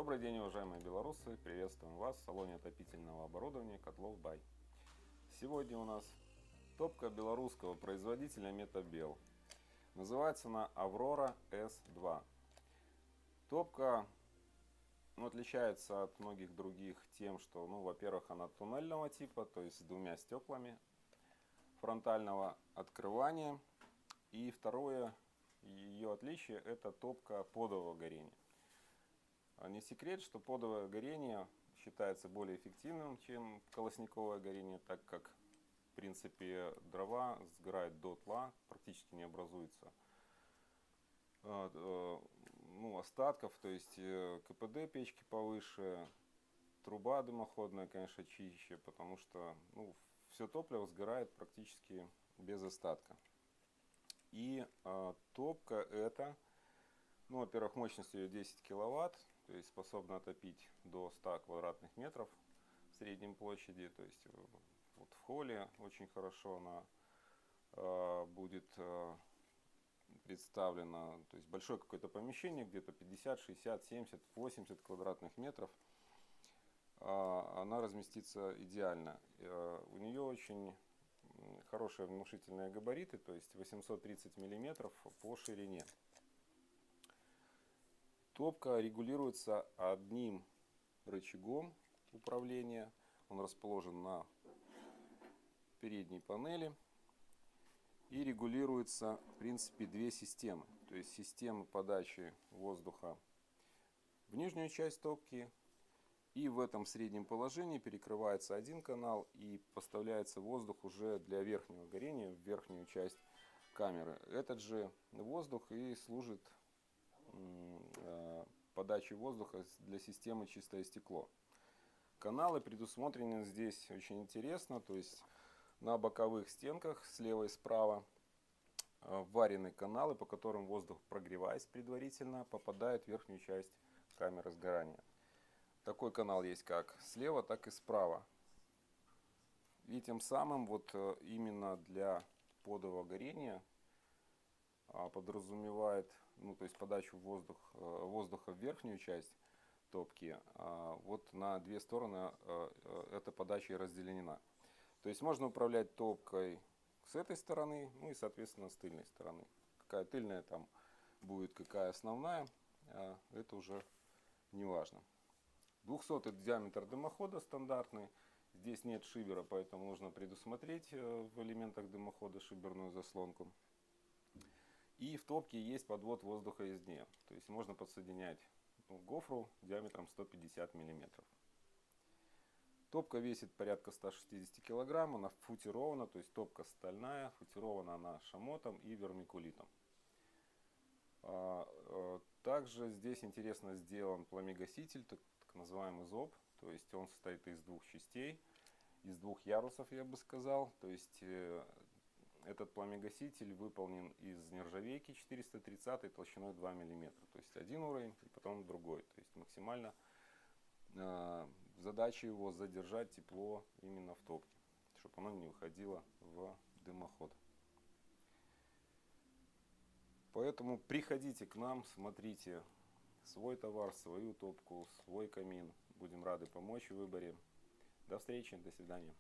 Добрый день, уважаемые белорусы! Приветствуем вас в салоне отопительного оборудования Котлов Бай. Сегодня у нас топка белорусского производителя Метабел. Называется она Аврора S2. Топка отличается от многих других тем, что, во-первых, она туннельного типа, то есть с двумя стеклами фронтального открывания. И второе ее отличие – это топка подового горения. Не секрет, что подовое горение считается более эффективным, чем колосниковое горение, так как, в принципе, дрова сгорают дотла, практически не образуется остатков, то есть КПД печки повыше, труба дымоходная, конечно, чище, потому что все топливо сгорает практически без остатка. И топка эта, во-первых, мощность ее 10 киловатт, то есть способна отопить до 100 квадратных метров в среднем площади. То есть вот в холле очень хорошо она будет представлена. То есть большое какое-то помещение, где-то 50, 60, 70, 80 квадратных метров. Она разместится идеально. У нее очень хорошие внушительные габариты, то есть 830 миллиметров по ширине. Топка регулируется одним рычагом управления. Он расположен на передней панели. И регулируется, в принципе, две системы. То есть система подачи воздуха в нижнюю часть топки. И в этом среднем положении перекрывается один канал и поставляется воздух уже для верхнего горения в верхнюю часть камеры. Этот же воздух и служит подачи воздуха для системы чистое стекло. Каналы предусмотрены здесь очень интересно, то есть на боковых стенках слева и справа варены каналы, по которым воздух, прогреваясь предварительно, попадает в верхнюю часть камеры сгорания. Такой канал есть как слева, так и справа. И тем самым именно для подового горения подразумевает, то есть подачу воздуха в верхнюю часть топки. Вот на две стороны эта подача и разделена. То есть можно управлять топкой с этой стороны, и соответственно с тыльной стороны. Какая тыльная там будет, какая основная, это уже не важно. 200 диаметр дымохода стандартный. Здесь нет шибера, поэтому нужно предусмотреть в элементах дымохода шиберную заслонку. И в топке есть подвод воздуха извне. То есть можно подсоединять гофру диаметром 150 мм. Топка весит порядка 160 кг, она футирована, то есть топка стальная, футирована она шамотом и вермикулитом. Также здесь интересно сделан пламегаситель, так называемый ЗОП, то есть он состоит из двух частей, из двух ярусов, я бы сказал. То есть этот пламегаситель выполнен из нержавейки 430 толщиной 2 мм. То есть один уровень и потом другой. То есть максимально задача его задержать тепло именно в топке, чтобы оно не выходило в дымоход. Поэтому приходите к нам, смотрите свой товар, свою топку, свой камин. Будем рады помочь в выборе. До встречи, до свидания.